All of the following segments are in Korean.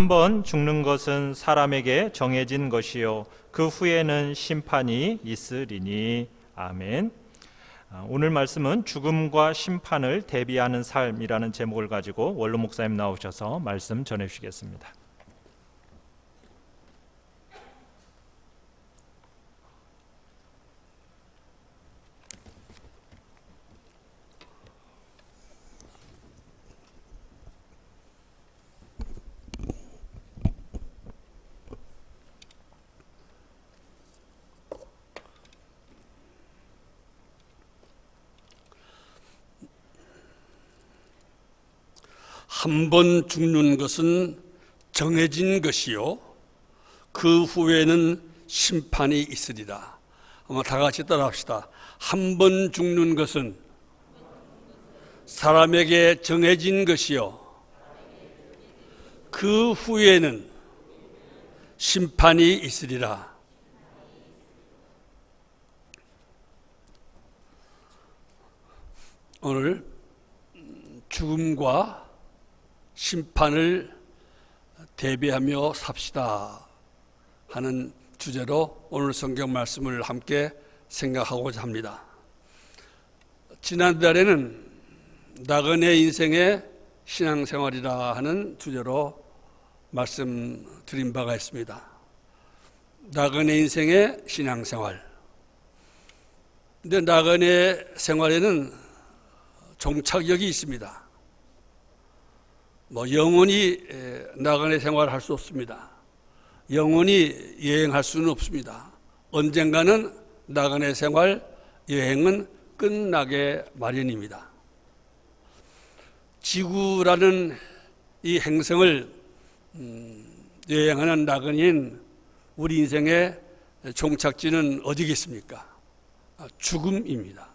한 번 죽는 것은 사람에게 정해진 것이요 그 후에는 심판이 있으리니. 아멘. 오늘 말씀은 죽음과 심판을 대비하는 삶이라는 제목을 가지고 원로 목사님 나오셔서 말씀 전해 주시겠습니다. 한 번 죽는 것은 정해진 것이요 그 후에는 심판이 있으리라. 한번 다 같이 따라합시다. 한 번 죽는 것은 사람에게 정해진 것이요 그 후에는 심판이 있으리라. 오늘 죽음과 심판을 대비하며 삽시다 하는 주제로 오늘 성경 말씀을 함께 생각하고자 합니다. 지난달에는 나그네 인생의 신앙생활이라 하는 주제로 말씀드린 바가 있습니다. 나그네 인생의 신앙생활. 근데 나그네 생활에는 종착역이 있습니다. 영원히 나그네 생활을 할 수 없습니다. 영원히 여행할 수는 없습니다. 언젠가는 나그네 생활, 여행은 끝나게 마련입니다. 지구라는 이 행성을 여행하는 나그네인 우리 인생의 종착지는 어디겠습니까? 죽음입니다.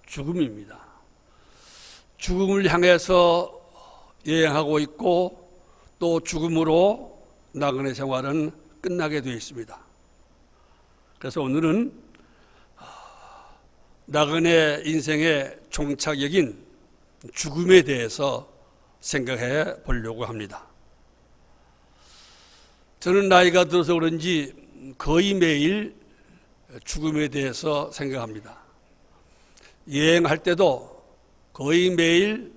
죽음입니다. 죽음을 향해서 여행하고 있고 또 죽음으로 나그네 생활은 끝나게 되어 있습니다. 그래서 오늘은 나그네 인생의 종착역인 죽음에 대해서 생각해 보려고 합니다. 저는 나이가 들어서 그런지 거의 매일 죽음에 대해서 생각합니다. 여행할 때도 거의 매일,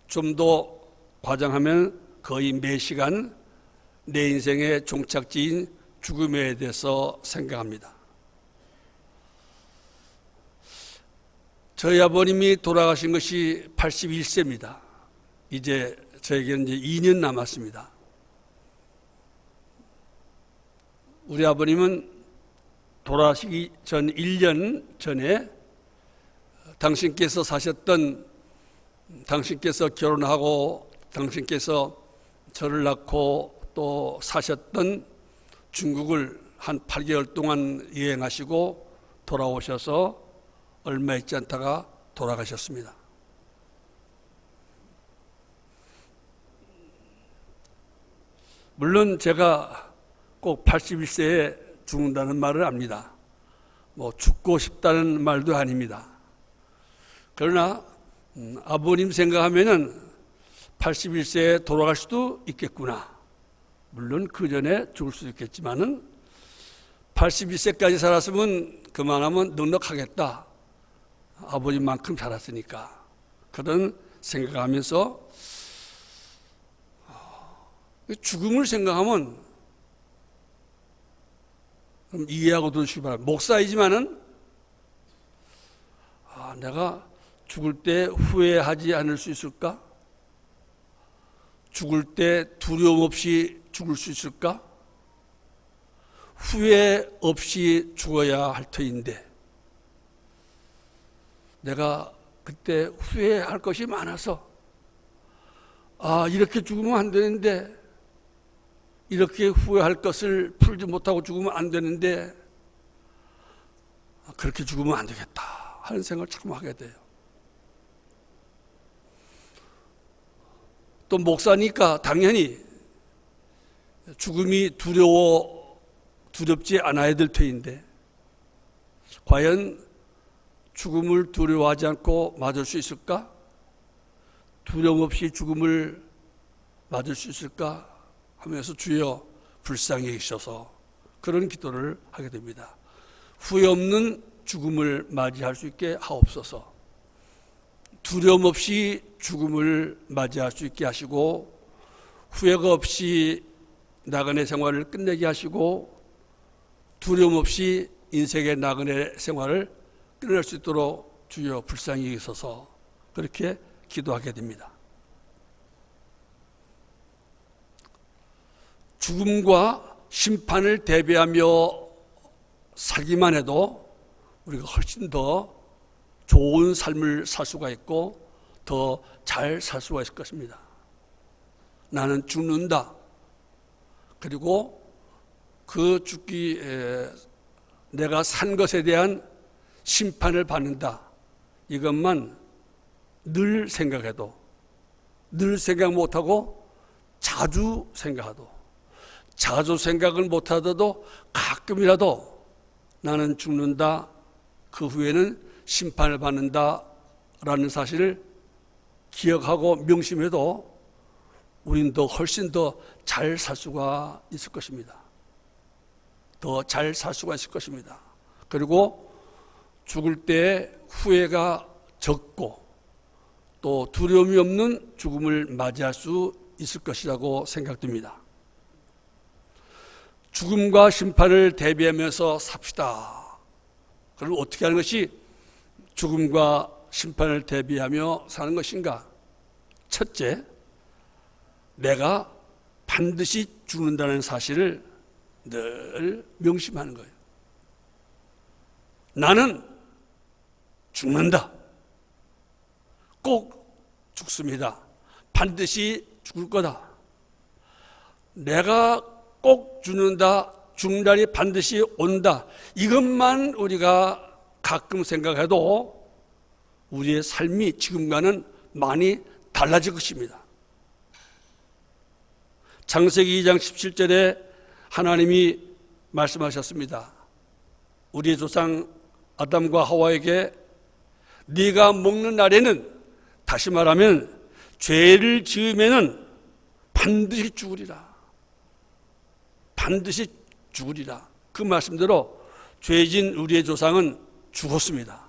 좀 더 과장하면 거의 매 시간 내 인생의 종착지인 죽음에 대해서 생각합니다. 저희 아버님이 돌아가신 것이 81세입니다. 이제 저에게는 2년 남았습니다. 우리 아버님은 돌아가시기 전 1년 전에 당신께서 결혼하고 당신께서 저를 낳고 또 사셨던 중국을 한 8개월 동안 여행하시고 돌아오셔서 얼마 있지 않다가 돌아가셨습니다. 물론 제가 꼭 81세에 죽는다는 말을 압니다. 죽고 싶다는 말도 아닙니다. 그러나 아버님 생각하면은 81세에 돌아갈 수도 있겠구나. 물론 그 전에 죽을 수도 있겠지만은 81세까지 살았으면 그만하면 넉넉하겠다. 아버님만큼 살았으니까. 그런 생각하면서 죽음을 생각하면 좀 이해하고 들으시기 바랍니다. 목사이지만은 내가 죽을 때 후회하지 않을 수 있을까? 죽을 때 두려움 없이 죽을 수 있을까? 후회 없이 죽어야 할 터인데 내가 그때 후회할 것이 많아서 이렇게 죽으면 안 되는데, 이렇게 후회할 것을 풀지 못하고 죽으면 안 되는데, 그렇게 죽으면 안 되겠다 하는 생각을 자꾸 하게 돼요. 또 목사니까 당연히 죽음이 두렵지 않아야 될 터인데, 과연 죽음을 두려워하지 않고 맞을 수 있을까? 두려움 없이 죽음을 맞을 수 있을까? 하면서 주여 불쌍히 여기셔서 그런 기도를 하게 됩니다. 후회 없는 죽음을 맞이할 수 있게 하옵소서. 두려움 없이 죽음을 맞이할 수 있게 하시고 후회가 없이 나그네 생활을 끝내게 하시고 두려움 없이 인생의 나그네 생활을 끝낼 수 있도록 주여 불쌍히 여기소서 그렇게 기도하게 됩니다. 죽음과 심판을 대비하며 살기만 해도 우리가 훨씬 더 좋은 삶을 살 수가 있고 더 잘 살 수가 있을 것입니다. 나는 죽는다. 그리고 그 죽기 내가 산 것에 대한 심판을 받는다. 이것만 늘 생각해도 늘 생각 못하고 자주 생각하도 자주 생각을 못하더라도 가끔이라도 나는 죽는다. 그 후에는 심판을 받는다. 라는 사실을 기억하고 명심해도 우리는 더 훨씬 더 잘 살 수가 있을 것입니다. 더 잘 살 수가 있을 것입니다. 그리고 죽을 때 후회가 적고 또 두려움이 없는 죽음을 맞이할 수 있을 것이라고 생각됩니다. 죽음과 심판을 대비하면서 삽시다. 그럼 어떻게 하는 것이 죽음과 심판을 대비하며 사는 것인가? 첫째, 내가 반드시 죽는다는 사실을 늘 명심하는 거예요. 나는 죽는다. 꼭 죽습니다. 반드시 죽을 거다. 내가 꼭 죽는다. 죽는 날이 반드시 온다. 이것만 우리가 가끔 생각해도 우리의 삶이 지금과는 많이 달라질 것입니다. 창세기 2장 17절에 하나님이 말씀하셨습니다. 우리의 조상 아담과 하와에게 네가 먹는 날에는, 다시 말하면 죄를 지으면은 반드시 죽으리라. 반드시 죽으리라. 그 말씀대로 죄진 우리의 조상은 죽었습니다.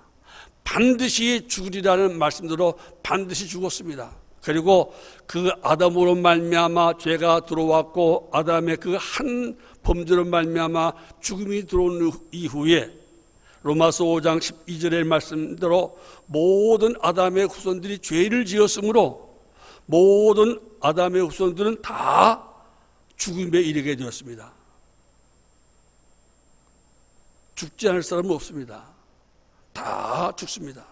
반드시 죽으리라는 말씀대로 반드시 죽었습니다. 그리고 그 아담으로 말미암아 죄가 들어왔고 아담의 그 한 범죄로 말미암아 죽음이 들어온 이후에 로마서 5장 12절의 말씀대로 모든 아담의 후손들이 죄를 지었으므로 모든 아담의 후손들은 다 죽음에 이르게 되었습니다. 죽지 않을 사람은 없습니다. 다 죽습니다.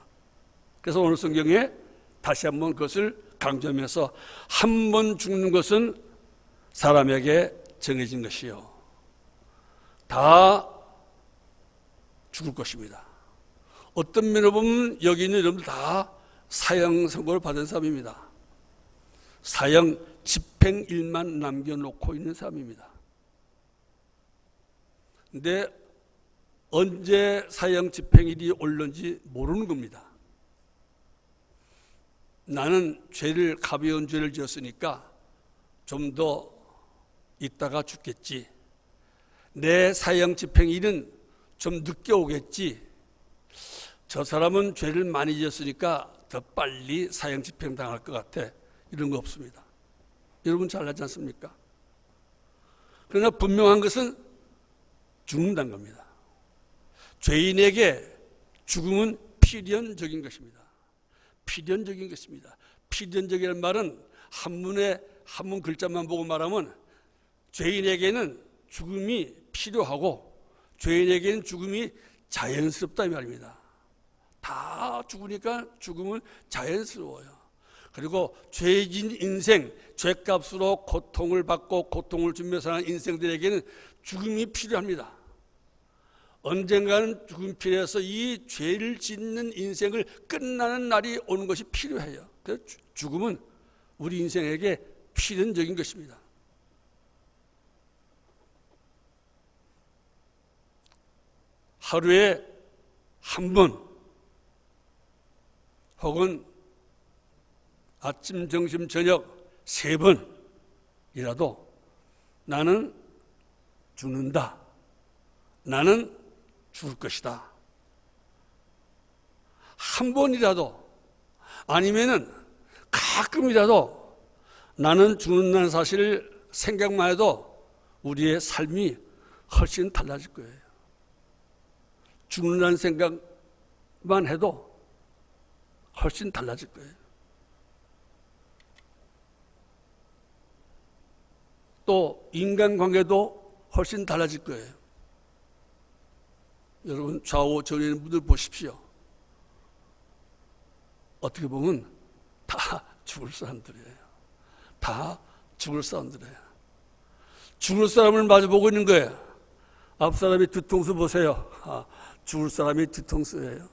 그래서 오늘 성경에 다시 한번 그것을 강조하면서 한 번 죽는 것은 사람에게 정해진 것이요. 다 죽을 것입니다. 어떤 면으로 보면 여기 있는 여러분들 다 사형 선고를 받은 사람입니다. 사형 집행일만 남겨놓고 있는 사람입니다. 근데 언제 사형 집행일이 올는지 모르는 겁니다. 나는 가벼운 죄를 지었으니까 좀 더 있다가 죽겠지. 내 사형 집행일은 좀 늦게 오겠지. 저 사람은 죄를 많이 지었으니까 더 빨리 사형 집행당할 것 같아. 이런 거 없습니다. 여러분 잘 알지 않습니까? 그러나 분명한 것은 죽는다는 겁니다. 죄인에게 죽음은 필연적인 것입니다. 필연적인 것입니다. 필연적이라는 말은 한문 글자만 보고 말하면 죄인에게는 죽음이 필요하고 죄인에게는 죽음이 자연스럽다 이 말입니다. 다 죽으니까 죽음은 자연스러워요. 그리고 죄진 인생, 죄값으로 고통을 받고 고통을 주며 사는 인생들에게는 죽음이 필요합니다. 언젠가는 죽음이 필요해서 이 죄를 짓는 인생을 끝나는 날이 오는 것이 필요해요. 그래서 죽음은 우리 인생에게 필연적인 것입니다. 하루에 한 번 혹은 아침, 점심, 저녁 3번이라도 나는 죽는다. 나는 죽을 것이다. 한 번이라도 아니면은 가끔이라도 나는 죽는다는 사실을 생각만 해도 우리의 삶이 훨씬 달라질 거예요. 죽는다는 생각만 해도 훨씬 달라질 거예요. 또 인간관계도 훨씬 달라질 거예요. 여러분 좌우 전에 있는 분들 보십시오. 어떻게 보면 다 죽을 사람들이에요. 다 죽을 사람들이에요. 죽을 사람을 마주보고 있는 거예요. 앞 사람이 뒤통수 보세요. 죽을 사람이 뒤통수예요.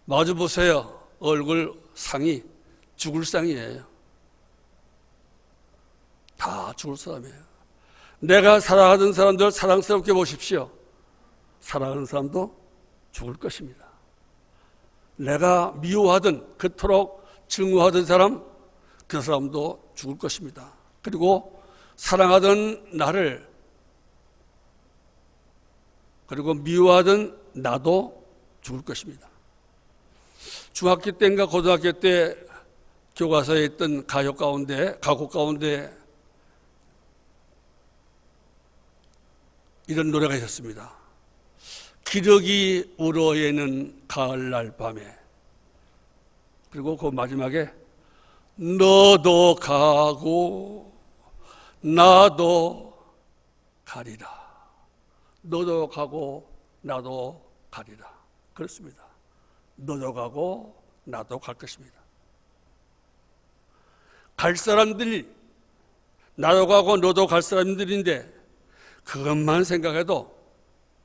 마주보세요. 얼굴 상이 죽을 상이에요. 다 죽을 사람이에요. 내가 사랑하던 사람들 사랑스럽게 보십시오. 사랑하는 사람도 죽을 것입니다. 내가 미워하던 그토록 증오하던 사람, 그 사람도 죽을 것입니다. 그리고 사랑하던 나를, 그리고 미워하던 나도 죽을 것입니다. 중학교 때인가 고등학교 때 교과서에 있던 가곡 가운데 이런 노래가 있었습니다. 기러기 울어예는 가을날 밤에. 그리고 그 마지막에 너도 가고 나도 가리라. 너도 가고 나도 가리라. 그렇습니다. 너도 가고 나도 갈 것입니다. 갈 사람들이 나도 가고 너도 갈 사람들인데 그것만 생각해도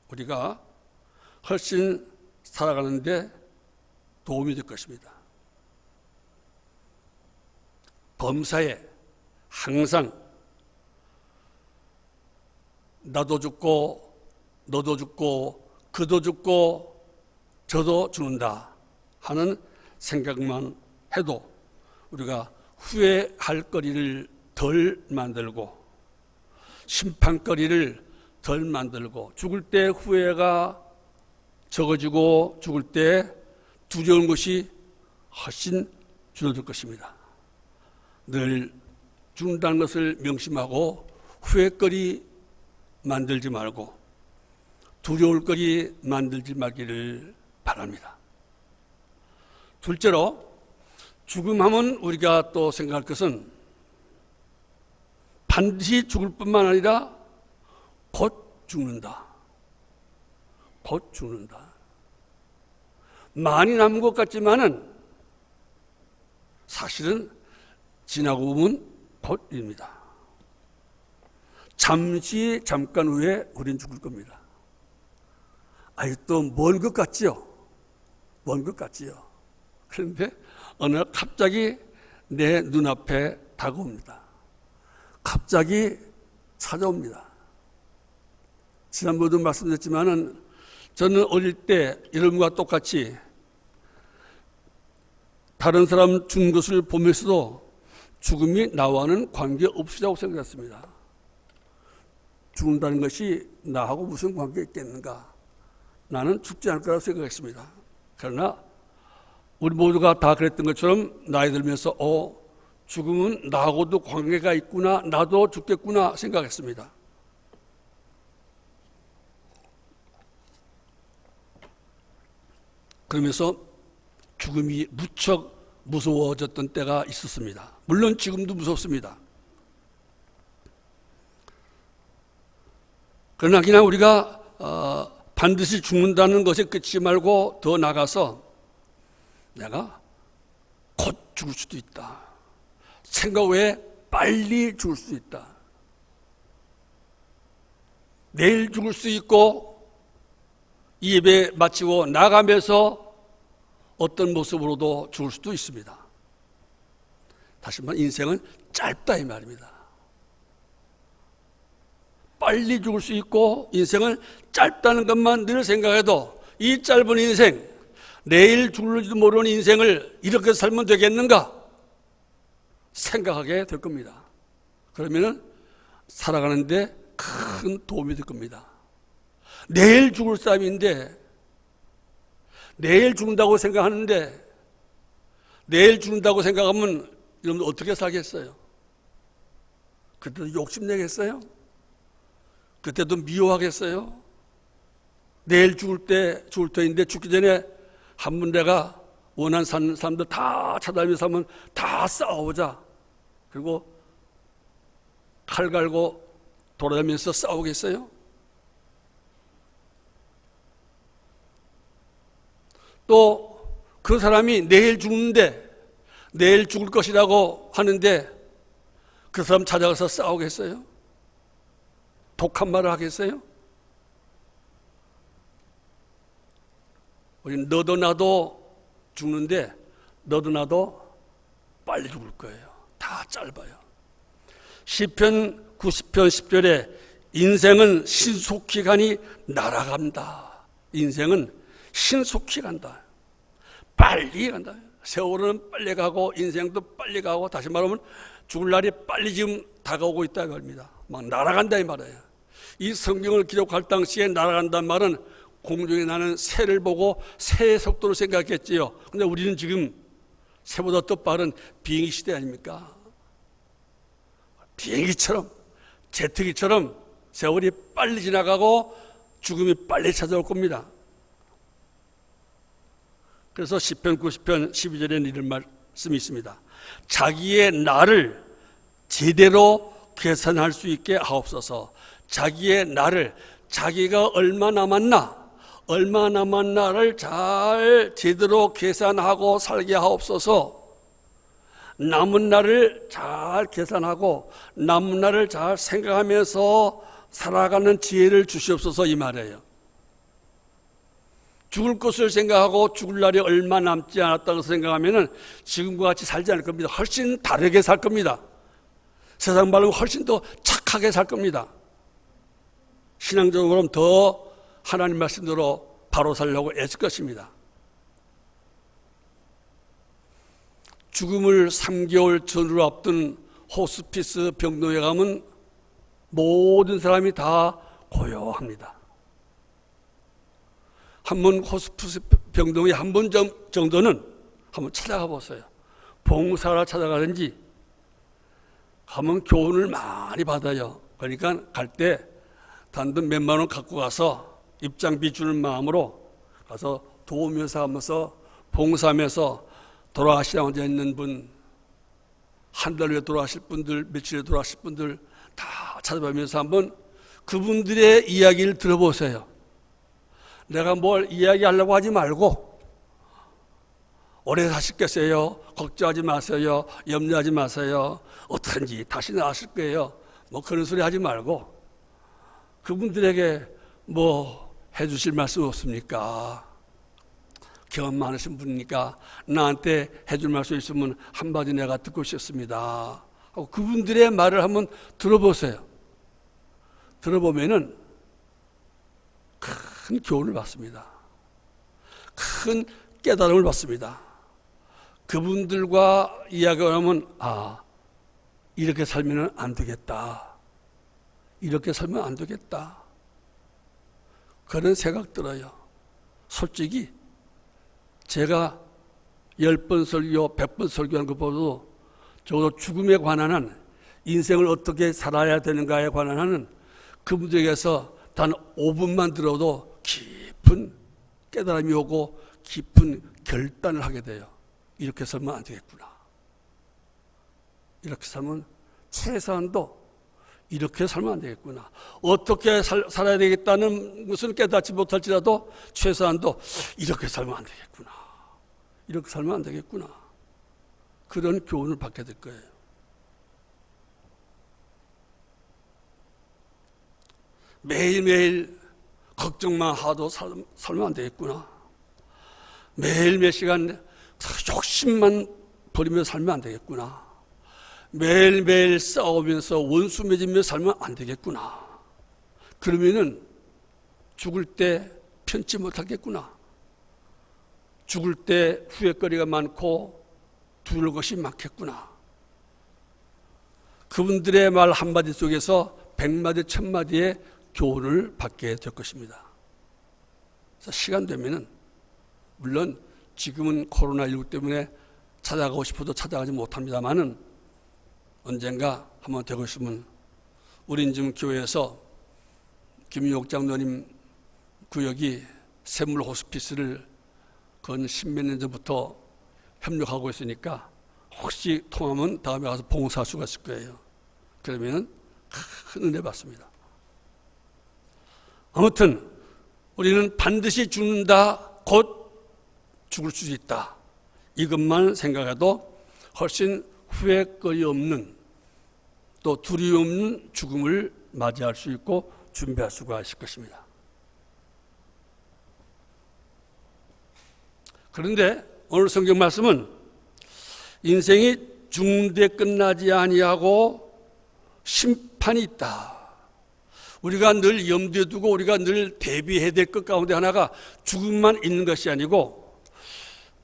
우리가 훨씬 살아가는 데 도움이 될 것입니다. 범사에 항상 나도 죽고 너도 죽고 그도 죽고 저도 죽는다 하는 생각만 해도 우리가 후회할 거리를 덜 만들고 심판거리를 덜 만들고 죽을 때 후회가 적어지고 죽을 때 두려운 것이 훨씬 줄어들 것입니다. 늘 죽는다는 것을 명심하고 후회거리 만들지 말고 두려울 거리 만들지 말기를 바랍니다. 둘째로 죽음하면 우리가 또 생각할 것은 반드시 죽을 뿐만 아니라 곧 죽는다. 곧 죽는다. 많이 남은 것 같지만은 사실은 지나고 보면 곧입니다. 잠깐 후에 우린 죽을 겁니다. 또 먼 것 같지요? 먼 것 같지요? 그런데 어느 날 갑자기 내 눈앞에 다가옵니다. 갑자기 찾아옵니다. 지난번에도 말씀드렸지만은 저는 어릴 때 여러분과 똑같이 다른 사람 죽는 것을 보면서도 죽음이 나와는 관계없으라고 생각했습니다. 죽는다는 것이 나하고 무슨 관계 있겠는가? 나는 죽지 않을 거라고 생각했습니다. 그러나 우리 모두가 다 그랬던 것처럼 나이 들면서 죽음은 나하고도 관계가 있구나, 나도 죽겠구나 생각했습니다. 그러면서 죽음이 무척 무서워졌던 때가 있었습니다. 물론 지금도 무섭습니다. 그러나 그냥 우리가 반드시 죽는다는 것에 그치지 말고 더 나가서 내가 곧 죽을 수도 있다. 생각 외에 빨리 죽을 수도 있다. 내일 죽을 수 있고 이 예배 마치고 나가면서 어떤 모습으로도 죽을 수도 있습니다. 다시 말해 인생은 짧다 이 말입니다. 빨리 죽을 수 있고 인생은 짧다는 것만 늘 생각해도 이 짧은 인생, 내일 죽을지도 모르는 인생을 이렇게 살면 되겠는가 생각하게 될 겁니다. 그러면은 살아가는데 큰 도움이 될 겁니다. 내일 죽을 사람인데, 내일 죽는다고 생각하는데, 내일 죽는다고 생각하면 여러분 어떻게 살겠어요? 그때도 욕심내겠어요? 그때도 미워하겠어요? 내일 죽을 때인데 죽기 전에 한 번 내가 원한 사는 사람들 다 찾아다니면서 하면 다 싸우자. 그리고 칼 갈고 돌아다니면서 싸우겠어요? 또 그 사람이 내일 죽는데, 내일 죽을 것이라고 하는데 그 사람 찾아가서 싸우겠어요? 독한 말을 하겠어요? 우리는 너도 나도 죽는데 너도 나도 빨리 죽을 거예요. 다 짧아요. 시편 90편 10절에 인생은 신속히 가니 날아간다. 인생은 신속히 간다. 빨리 간다. 세월은 빨리 가고 인생도 빨리 가고, 다시 말하면 죽을 날이 빨리 지금 다가오고 있다 이겁니다. 막 날아간다 이 말이에요. 이 성경을 기록할 당시에 날아간다는 말은 공중에 나는 새를 보고 새의 속도로 생각했지요. 근데 우리는 지금 새보다 더 빠른 비행기 시대 아닙니까? 비행기처럼, 제트기처럼 세월이 빨리 지나가고 죽음이 빨리 찾아올 겁니다. 그래서 시편 90편 12절에는 이런 말씀이 있습니다. 자기의 날을 제대로 계산할 수 있게 하옵소서. 자기의 날을, 자기가 얼마 남았나를 잘 제대로 계산하고 살게 하옵소서. 남은 날을 잘 계산하고 남은 날을 잘 생각하면서 살아가는 지혜를 주시옵소서 이 말이에요. 죽을 것을 생각하고 죽을 날이 얼마 남지 않았다고 생각하면 지금과 같이 살지 않을 겁니다. 훨씬 다르게 살 겁니다. 세상 말로 훨씬 더 착하게 살 겁니다. 신앙적으로는 더 하나님 말씀대로 바로 살려고 애쓸 것입니다. 죽음을 3개월 전으로 앞둔 호스피스 병동에 가면 모든 사람이 다 고요합니다. 한번 호스피스 병동에 한 번 정도는 한번 찾아가 보세요. 봉사하러 찾아가든지 가면 교훈을 많이 받아요. 그러니까 갈 때 단돈 몇만 원 갖고 가서 입장비 주는 마음으로 가서 도우면서 하면서 봉사하면서 돌아가시다 앉아 있는 분, 한 달 후에 돌아가실 분들, 며칠 후에 돌아가실 분들 다 찾아보면서 한번 그분들의 이야기를 들어보세요. 내가 뭘 이야기하려고 하지 말고 오래 사실겠어요. 걱정하지 마세요. 염려하지 마세요. 어떻게든지 다시 나으실 거예요. 뭐 그런 소리 하지 말고 그분들에게 뭐 해주실 말씀 없습니까? 경험 많으신 분이니까 나한테 해줄 말씀 있으면 한마디 내가 듣고 싶습니다 하고 그분들의 말을 한번 들어보세요. 들어보면은 큰 교훈을 받습니다. 큰 깨달음을 받습니다. 그분들과 이야기를 하면 이렇게 살면 안 되겠다. 이렇게 살면 안 되겠다. 그런 생각 들어요. 솔직히 제가 10번 설교, 100번 설교한 것보다도 적어도 죽음에 관한 한 인생을 어떻게 살아야 되는가에 관한 한 그분들에게서 단 5분만 들어도 깊은 깨달음이 오고 깊은 결단을 하게 돼요. 이렇게 살면 안 되겠구나. 이렇게 살면 최소한도 이렇게 살면 안 되겠구나. 어떻게 살아야 되겠다는 것은 깨닫지 못할지라도 최소한도 이렇게 살면 안 되겠구나. 이렇게 살면 안 되겠구나. 그런 교훈을 받게 될 거예요. 매일매일 걱정만 하도 살면 안 되겠구나. 매일 몇 시간 욕심만 버리며 살면 안 되겠구나. 매일매일 싸우면서 원수 맺으며 살면 안 되겠구나. 그러면은 죽을 때 편치 못하겠구나. 죽을 때 후회거리가 많고 두려울 것이 많겠구나. 그분들의 말 한마디 속에서 100마디, 1000마디의 교훈을 받게 될 것입니다. 그래서 시간 되면은, 물론 지금은 코로나19 때문에 찾아가고 싶어도 찾아가지 못합니다만은 언젠가 한번 되고 있으면, 우린 지금 교회에서 김유옥 장로님 구역이 샘물 호스피스를 건 10몇 년 전부터 협력하고 있으니까 혹시 통하면 다음에 가서 봉사할 수가 있을 거예요. 그러면 큰 은혜 받습니다. 아무튼 우리는 반드시 죽는다, 곧 죽을 수 있다, 이것만 생각해도 훨씬 후회거리 없는, 또 두려움 없는 죽음을 맞이할 수 있고 준비할 수가 있을 것입니다. 그런데 오늘 성경 말씀은 인생이 죽는데 끝나지 아니하고 심판이 있다. 우리가 늘 염두에 두고 우리가 늘 대비해야 될 것 가운데 하나가 죽음만 있는 것이 아니고,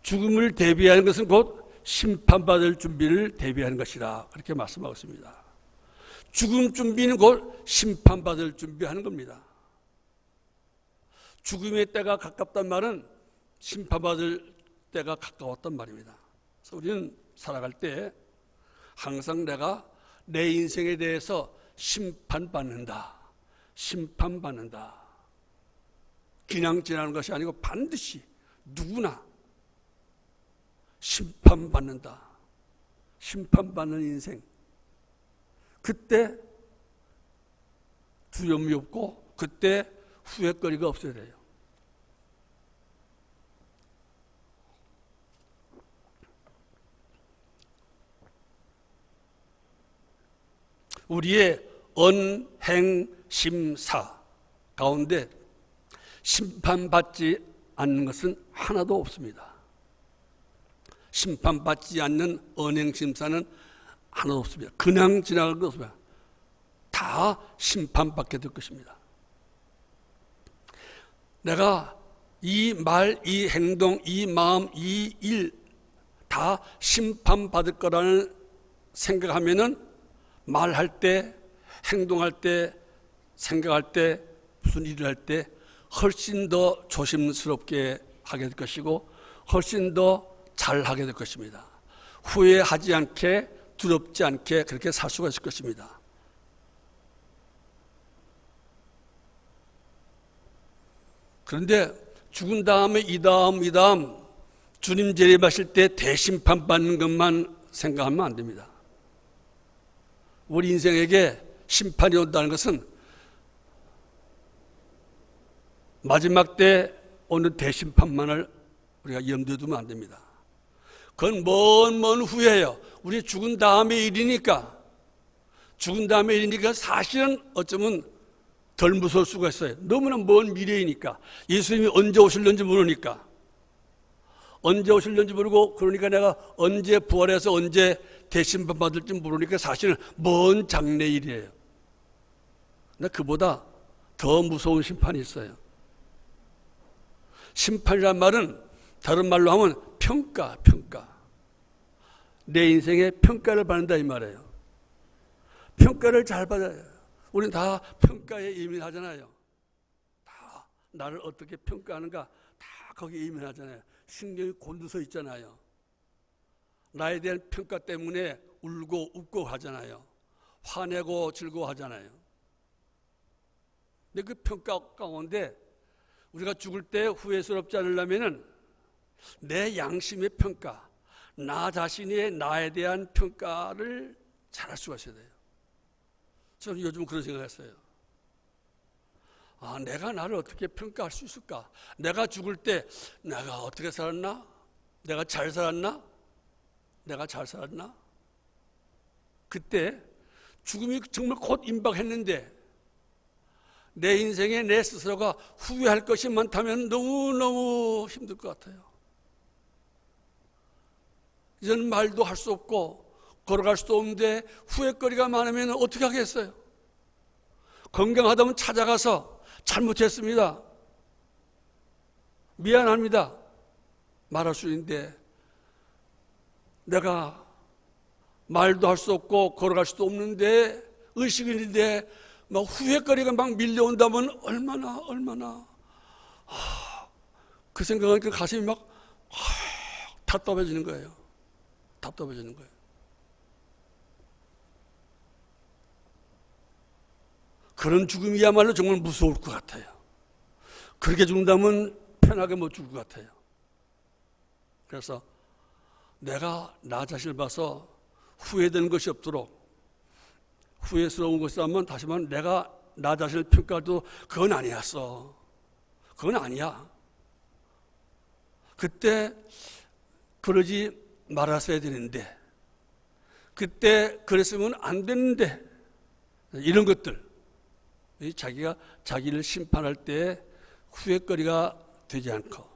죽음을 대비하는 것은 곧 심판받을 준비를 대비하는 것이라, 그렇게 말씀하고 있습니다. 죽음 준비는 곧 심판받을 준비하는 겁니다. 죽음의 때가 가깝단 말은 심판받을 때가 가까웠단 말입니다. 그래서 우리는 살아갈 때 항상 내가 내 인생에 대해서 심판받는다, 심판받는다, 그냥 지나는 것이 아니고 반드시 누구나 심판받는다, 심판받는 인생. 그때 두려움이 없고 그때 후회거리가 없어야 돼요. 우리의 언행심사 가운데 심판받지 않는 것은 하나도 없습니다. 심판받지 않는 언행심사는 하나도 없습니다. 그냥 지나갈 것 없습니다. 다 심판받게 될 것입니다. 내가 이 말, 이 행동, 이 마음, 이 일 다 심판받을 거라는 생각하면은 말할 때, 행동할 때, 생각할 때, 무슨 일을 할 때 훨씬 더 조심스럽게 하게 될 것이고 훨씬 더 잘하게 될 것입니다. 후회하지 않게, 두렵지 않게 그렇게 살 수가 있을 것입니다. 그런데 죽은 다음에 이 다음 주님 재림하실 때 대심판 받는 것만 생각하면 안 됩니다. 우리 인생에게 심판이 온다는 것은 마지막 때 오는 대심판만을 우리가 염두에 두면 안 됩니다. 그건 먼 후에요. 우리 죽은 다음의 일이니까, 죽은 다음의 일이니까 사실은 어쩌면 덜 무서울 수가 있어요. 너무나 먼 미래이니까. 예수님이 언제 오실는지 모르니까. 언제 오실는지 모르고, 그러니까 내가 언제 부활해서 언제 대심판 받을지 모르니까 사실은 먼 장래일이에요. 근데 그보다 더 무서운 심판이 있어요. 심판이란 말은 다른 말로 하면 평가. 내 인생의 평가를 받는다 이 말이에요. 평가를 잘 받아요. 우리는 다 평가에 예민하잖아요. 다 나를 어떻게 평가하는가 다 거기에 예민하잖아요. 신경이 곤두서 있잖아요. 나에 대한 평가 때문에 울고 웃고 하잖아요. 화내고 즐거워하잖아요. 근데 그 평가 가운데 우리가 죽을 때 후회스럽지 않으려면 내 양심의 평가, 나 자신의 나에 대한 평가를 잘할 수가 있어야 돼요. 저는 요즘 그런 생각을 했어요. 내가 나를 어떻게 평가할 수 있을까? 내가 죽을 때 내가 어떻게 살았나? 내가 잘 살았나? 내가 잘 살았나? 그때 죽음이 정말 곧 임박했는데 내 인생에 내 스스로가 후회할 것이 많다면 너무너무 힘들 것 같아요. 이제는 말도 할 수 없고 걸어갈 수도 없는데 후회거리가 많으면 어떻게 하겠어요? 건강하다면 찾아가서 잘못했습니다, 미안합니다 말할 수 있는데 내가 말도 할 수 없고 걸어갈 수도 없는데 의식인데 막 후회거리가 막 밀려온다면 얼마나 그 생각하니까 가슴이 막 답답해지는 거예요. 답답해지는 거예요. 그런 죽음이야말로 정말 무서울 것 같아요. 그렇게 죽는다면 편하게 못 죽을 것 같아요. 그래서 내가 나 자신을 봐서 후회되는 것이 없도록, 후회스러운 것이라면 다시 말하면 내가 나 자신을 평가해도 그건 아니었어. 그건 아니야. 그때 그러지 말았어야 되는데, 그때 그랬으면 안 되는데, 이런 것들, 자기가 자기를 심판할 때 후회거리가 되지 않고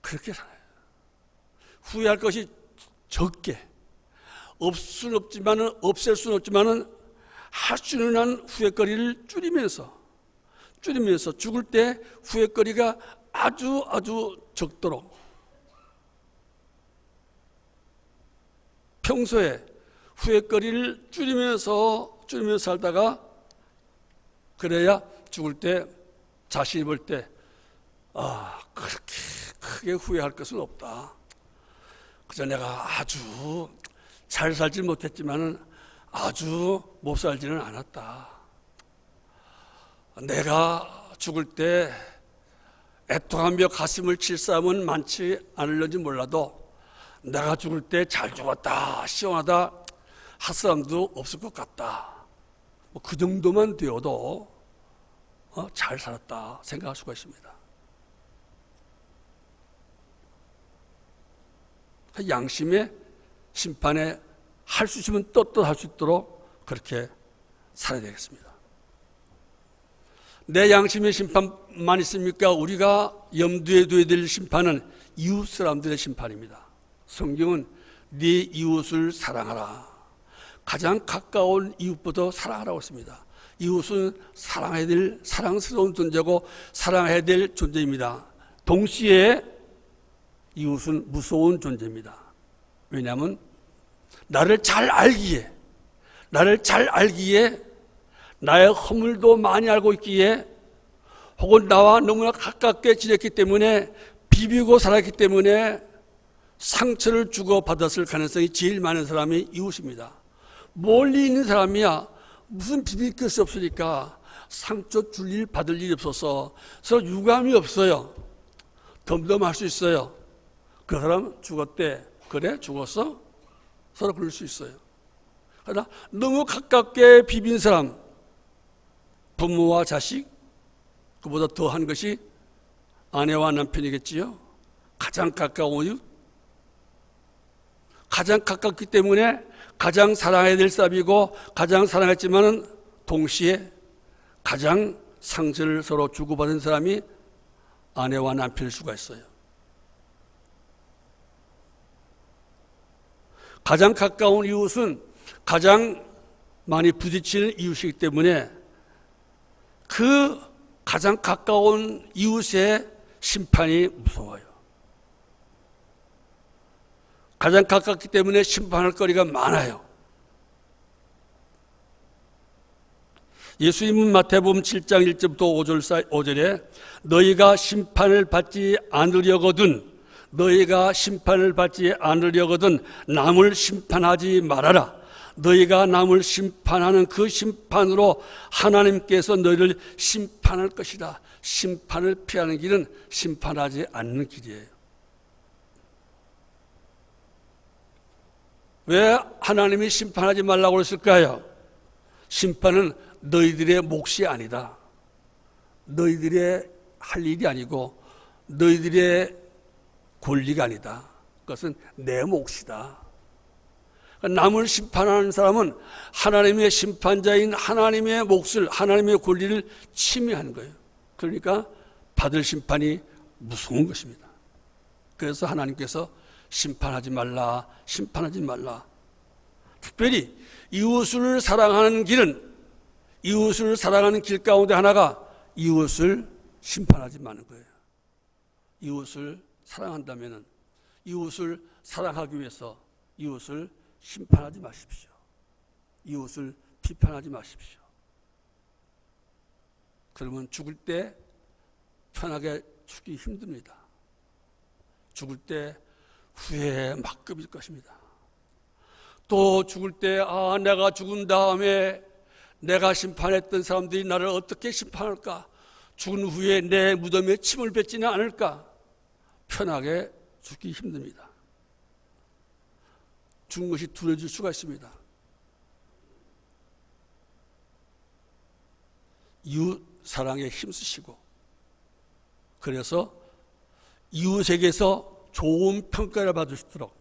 그렇게 살아요. 후회할 것이 적게, 없앨 수는 없지만은 할 수 있는 한 후회거리를 줄이면서 죽을 때 후회거리가 아주 적도록 평소에 후회거리를 줄이면서 살다가 그래야 죽을 때 자신이 볼 때 그렇게 크게 후회할 것은 없다. 그저 내가 아주 잘 살지 못했지만은 아주 못 살지는 않았다. 내가 죽을 때 애통하며 가슴을 칠 사람은 많지 않을는지 몰라도 내가 죽을 때 잘 죽었다, 시원하다 할 사람도 없을 것 같다. 그 정도만 되어도 잘 살았다 생각할 수가 있습니다. 양심의 심판에 할 수 있으면 떳떳할 수 있도록 그렇게 살아야 되겠습니다. 내 양심의 심판만 있습니까? 우리가 염두에 둬야 될 심판은 이웃 사람들의 심판입니다. 성경은 네 이웃을 사랑하라. 가장 가까운 이웃보다 사랑하라고 했습니다. 이웃은 사랑해야 될 사랑스러운 존재고 사랑해야 될 존재입니다. 동시에 이웃은 무서운 존재입니다. 왜냐하면 나를 잘 알기에 나의 허물도 많이 알고 있기에 혹은 나와 너무나 가깝게 지냈기 때문에 비비고 살았기 때문에 상처를 주고받았을 가능성이 제일 많은 사람이 이웃입니다. 멀리 있는 사람이야 무슨 비빌 것이 없으니까 상처 줄 일 받을 일이 없어서 서로 유감이 없어요. 덤덤할 수 있어요. 그 사람 죽었대. 그래 죽었어? 서로 그럴 수 있어요. 그러나 너무 가깝게 비빈 사람, 부모와 자식, 그보다 더한 것이 아내와 남편이겠지요. 가장 가까운 이웃, 가장 가깝기 때문에 가장 사랑해야 될 사람이고 가장 사랑했지만은 동시에 가장 상처를 서로 주고받은 사람이 아내와 남편일 수가 있어요. 가장 가까운 이웃은 가장 많이 부딪히는 이웃이기 때문에 그 가장 가까운 이웃의 심판이 무서워요. 가장 가깝기 때문에 심판할 거리가 많아요. 예수님은 마태복음 7장 1절부터 5절에 너희가 심판을 받지 않으려거든 남을 심판하지 말아라. 너희가 남을 심판하는 그 심판으로 하나님께서 너희를 심판할 것이다. 심판을 피하는 길은 심판하지 않는 길이에요. 왜 하나님이 심판하지 말라고 그랬을까요? 심판은 너희들의 몫이 아니다. 너희들의 할 일이 아니고 너희들의 권리가 아니다. 그것은 내 몫이다. 남을 심판하는 사람은 하나님의 심판자인 하나님의 몫을, 하나님의 권리를 침해하는 거예요. 그러니까 받을 심판이 무서운 것입니다. 그래서 하나님께서 심판하지 말라. 특별히 이웃을 사랑하는 길 가운데 하나가 이웃을 심판하지 마는 거예요. 이웃을 사랑한다면 이웃을 사랑하기 위해서 이웃을 심판하지 마십시오. 이웃을 비판하지 마십시오. 그러면 죽을 때 편하게 죽기 힘듭니다. 죽을 때 후회에 막급일 것입니다. 또 죽을 때 내가 죽은 다음에 내가 심판했던 사람들이 나를 어떻게 심판할까? 죽은 후에 내 무덤에 침을 뱉지는 않을까? 편하게 죽기 힘듭니다. 죽는 것이 두려워질 수가 있습니다. 이웃 사랑에 힘쓰시고, 그래서 이웃에게서 좋은 평가를 받을 수 있도록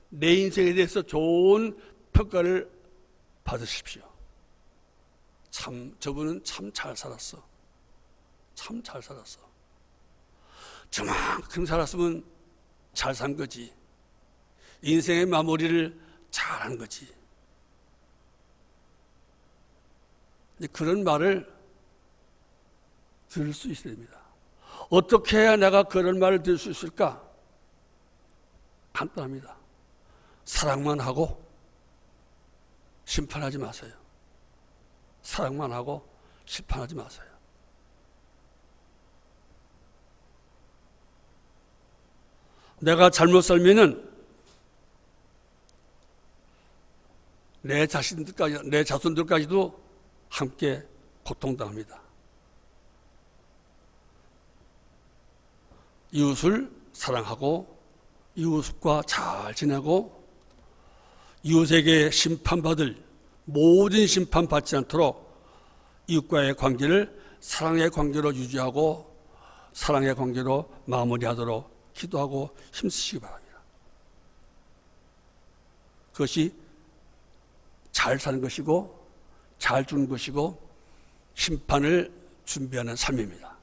내 인생에 대해서 좋은 평가를 받으십시오. 저분은 참 잘 살았어. 참 잘 살았어. 저만큼 살았으면 잘 산 거지. 인생의 마무리를 잘한 거지. 그런 말을 들을 수 있어야 됩니다. 어떻게 해야 내가 그런 말을 들을 수 있을까? 간단합니다. 사랑만 하고 심판하지 마세요. 사랑만 하고 심판하지 마세요. 내가 잘못 살면은 내 자손들까지도 함께 고통당합니다. 이웃을 사랑하고 이웃과 잘 지내고 이웃에게 심판받을 모든 심판 받지 않도록 이웃과의 관계를 사랑의 관계로 유지하고 사랑의 관계로 마무리하도록 기도하고 힘쓰시기 바랍니다. 그것이 잘 사는 것이고 잘 주는 것이고 심판을 준비하는 삶입니다.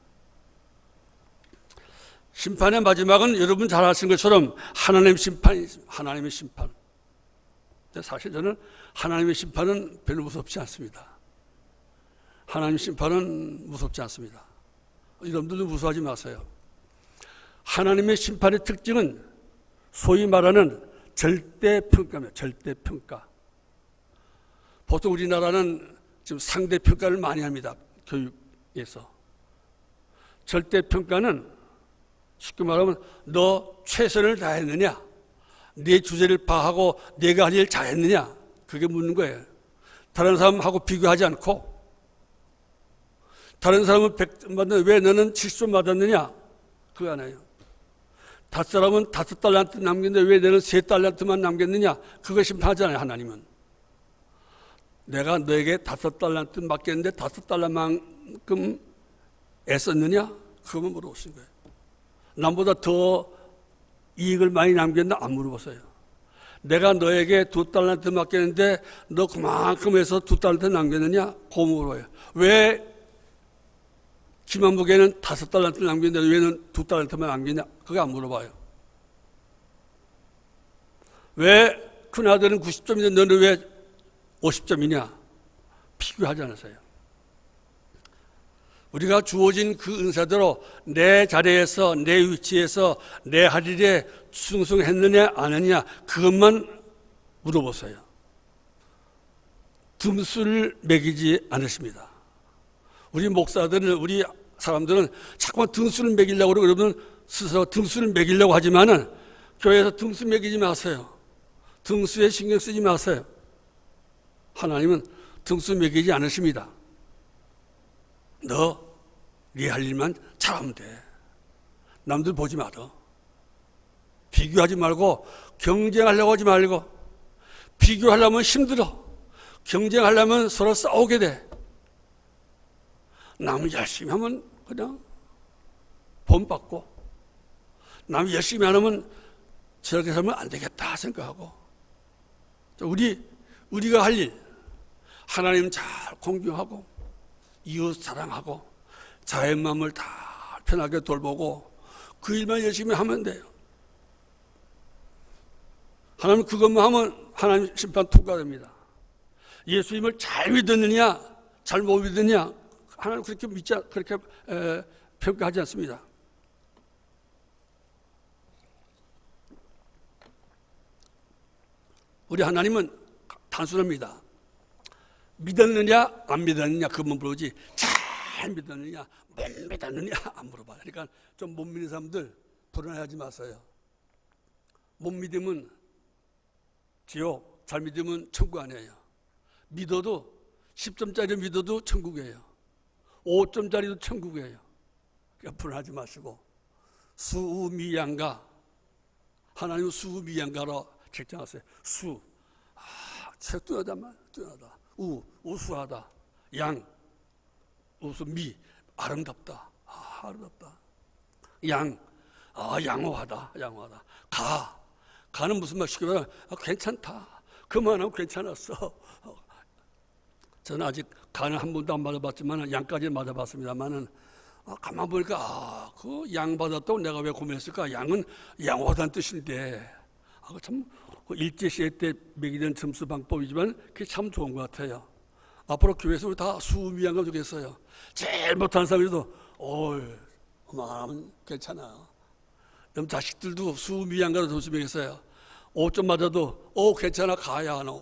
심판의 마지막은 여러분 잘 아시는 것처럼 하나님의 심판이 하나님의 심판. 사실 저는 하나님의 심판은 별로 무섭지 않습니다. 하나님의 심판은 무섭지 않습니다. 여러분들도 무서워하지 마세요. 하나님의 심판의 특징은 소위 말하는 절대평가입니다. 절대평가. 보통 우리나라는 지금 상대평가를 많이 합니다. 교육에서. 절대평가는 쉽게 말하면 너 최선을 다했느냐? 네 주제를 파하고 내가 할 일 잘했느냐? 그게 묻는 거예요. 다른 사람하고 비교하지 않고 다른 사람은 100점 받는데 왜 너는 70점 받았느냐? 그거 아니에요. 5사람은 5달란트 남겼는데 왜 너는 3달란트만 남겼느냐? 그거 심판하잖아요. 하나님은. 내가 너에게 5달란트 맡겼는데 5달러만큼 애썼느냐? 그거만 물어보신 거예요. 남보다 더 이익을 많이 남겼나? 안 물어보세요. 내가 너에게 2달란트 맡겼는데 너 그만큼 해서 2달란트 남겼느냐? 그거 물어요. 왜 김한복에는 5달란트 남겼는데 왜 너는 2달란트만 남겼냐? 그거 안 물어봐요. 왜 큰아들은 90점인데 너는 왜 50점이냐? 비교하지 않으세요. 우리가 주어진 그 은사대로 내 자리에서 내 위치에서 내 할 일에 충성했느냐 안 했느냐 그것만 물어보세요. 등수를 매기지 않으십니다. 우리 목사들은 우리 사람들은 자꾸만 등수를 매기려고 그러고 여러분 스스로 등수를 매기려고 하지만은 교회에서 등수 매기지 마세요. 등수에 신경 쓰지 마세요. 하나님은 등수 매기지 않으십니다. 너 네 할 일만 잘하면 돼. 남들 보지 마라. 비교하지 말고 경쟁하려고 하지 말고 비교하려면 힘들어. 경쟁하려면 서로 싸우게 돼. 남이 열심히 하면 그냥 본받고 남이 열심히 안 하면 저렇게 살면 안 되겠다 생각하고 우리가 할 일 하나님 잘 공경하고 이웃 사랑하고 자의 마음을 다 편하게 돌보고 그 일만 열심히 하면 돼요. 하나님 그것만 하면 하나님 심판 통과됩니다. 예수님을 잘 믿었느냐 잘 못 믿었느냐 하나님 그렇게 평가하지 않습니다. 우리 하나님은 단순합니다. 믿었느냐 안 믿었느냐 그것만 물어보지 잘 믿었느냐 못 믿었느냐 안 물어봐요. 그러니까 좀 못 믿는 사람들 불안해하지 마세요. 못 믿으면 지옥, 잘 믿으면 천국 아니에요. 믿어도 10점짜리 믿어도 천국이에요. 5점짜리도 천국이에요. 그러니까 불안하지 마시고 수미양가, 하나님은 수미양가로 책정하세요. 수, 책 뚜하다만 뚜하다. 우수하다. 양, 우수미, 아름답다. 아름답다. 양, 양호하다. 양호하다. 가는 무슨 말 시키면 괜찮다. 그만하면 괜찮았어. 저는 아직 간을 한 번도 안 맞아봤지만 양까지는 맞아봤습니다만은 가만 보니까 그 양 받았다고 내가 왜 고민했을까? 양은 양호하다는 뜻인데 참 일제시대 때 매기던 점수 방법이지만 그게 참 좋은 것 같아요. 앞으로 교회에서 우리 다 수미양가 주겠어요. 제일 못하는 사람이라도 어마하면 괜찮아. 그럼 자식들도 수미양가로 점수매겠어요. 5점 맞아도 괜찮아 가야 하나.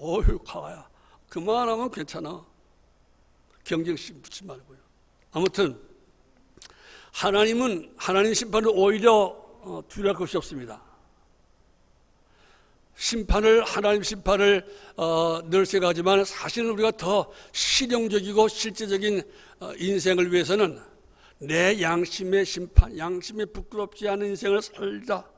가야. 그만하면 괜찮아. 경쟁심 붙지 말고요. 아무튼 하나님 심판을 오히려 두려울 것이 없습니다. 하나님 심판을 늘 생각하지만 사실은 우리가 더 실용적이고 실제적인 인생을 위해서는 내 양심의 심판, 양심에 부끄럽지 않은 인생을 살자.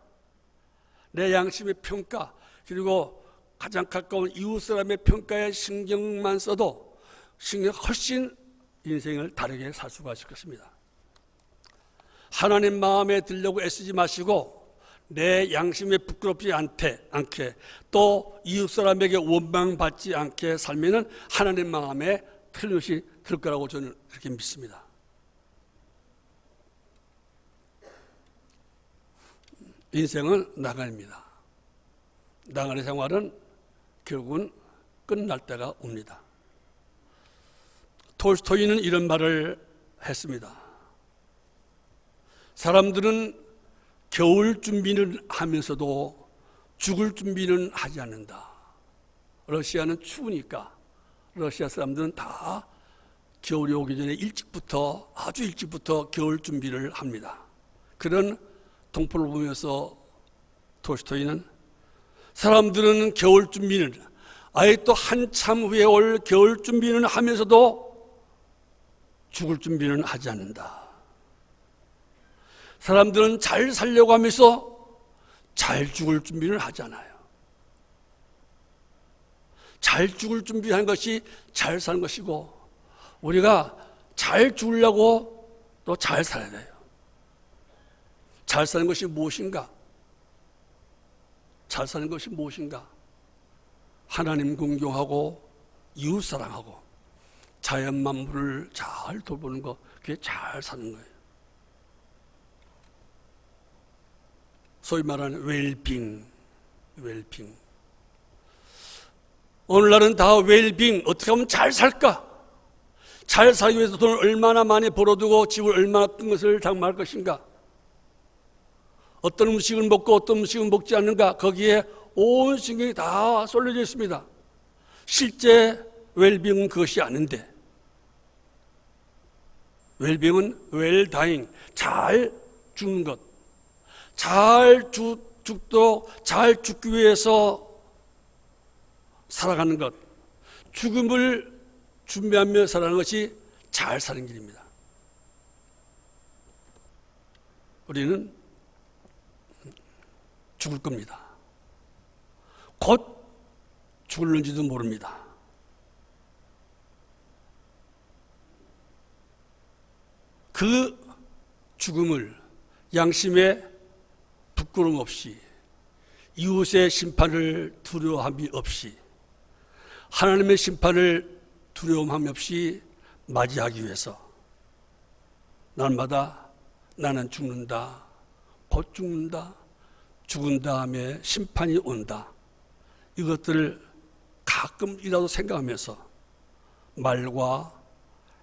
내 양심의 평가, 그리고 가장 가까운 이웃 사람의 평가에 신경만 써도 훨씬 인생을 다르게 살 수가 있을 것입니다. 하나님 마음에 들려고 애쓰지 마시고 내 양심에 부끄럽지 않게 또 이웃 사람에게 원망받지 않게 살면은 하나님 마음에 틀림없이 들 거라고 저는 그렇게 믿습니다. 인생은 나날입니다. 나날의 생활은 결국은 끝날 때가 옵니다. 톨스토이는 이런 말을 했습니다. 사람들은 겨울 준비는 하면서도 죽을 준비는 하지 않는다. 러시아는 추우니까 러시아 사람들은 다 겨울이 오기 전에 아주 일찍부터 겨울 준비를 합니다. 그런 동포를 보면서 톨스토이는 사람들은 겨울 준비는 아예 또 한참 후에 올 겨울 준비는 하면서도 죽을 준비는 하지 않는다. 사람들은 잘 살려고 하면서 잘 죽을 준비는 하잖아요. 잘 죽을 준비하는 것이 잘 사는 것이고 우리가 잘 죽으려고 또 잘 살아야 돼요. 잘 사는 것이 무엇인가? 잘 사는 것이 무엇인가? 하나님 공경하고 이웃 사랑하고 자연 만물을 잘 돌보는 것, 그게 잘 사는 거예요. 소위 말하는 웰빙. 오늘날은 다 웰빙, 어떻게 하면 잘 살까? 잘 살기 위해서 돈을 얼마나 많이 벌어두고 집을 얼마나 큰 것을 장만할 것인가? 어떤 음식을 먹고 어떤 음식을 먹지 않는가? 거기에 온 신경이 다 쏠려져 있습니다. 실제 웰빙은 그것이 아닌데 웰빙은 웰다잉, 잘 죽는 것, 잘 죽도록 잘 죽기 위해서 살아가는 것, 죽음을 준비하며 살아가는 것이 잘 사는 길입니다. 우리는 죽을 겁니다. 곧 죽을는지도 모릅니다. 그 죽음을 양심에 부끄러움 없이 이웃의 심판을 두려워함이 없이 하나님의 심판을 두려움함이 없이 맞이하기 위해서 날마다 나는 죽는다, 곧 죽는다, 죽은 다음에 심판이 온다. 이것들을 가끔이라도 생각하면서 말과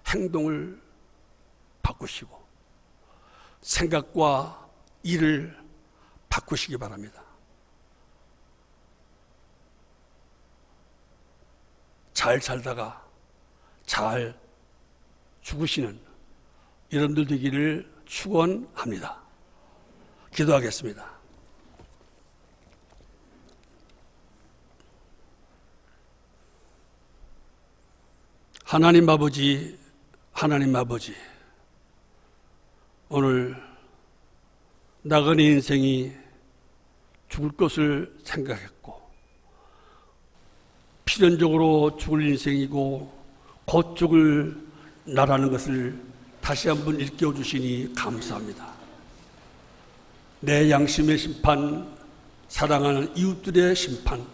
행동을 바꾸시고 생각과 일을 바꾸시기 바랍니다. 잘 살다가 잘 죽으시는 여러분들 되기를 축원합니다. 기도하겠습니다. 하나님 아버지, 오늘 나그네 인생이 죽을 것을 생각했고 필연적으로 죽을 인생이고 곧 죽을 나라는 것을 다시 한번 일깨워 주시니 감사합니다. 내 양심의 심판, 사랑하는 이웃들의 심판,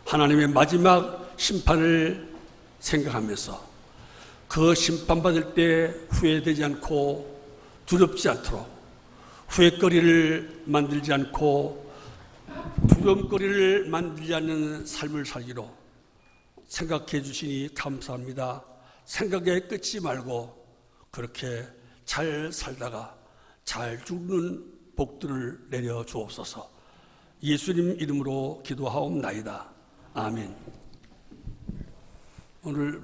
하나님의 마지막 심판을 생각하면서 그 심판받을 때 후회되지 않고 두렵지 않도록 후회거리를 만들지 않고 두려움거리를 만들지 않는 삶을 살기로 생각해 주시니 감사합니다. 생각에 끝이 말고 그렇게 잘 살다가 잘 죽는 복들을 내려 주옵소서. 예수님 이름으로 기도하옵나이다. 아멘. 오늘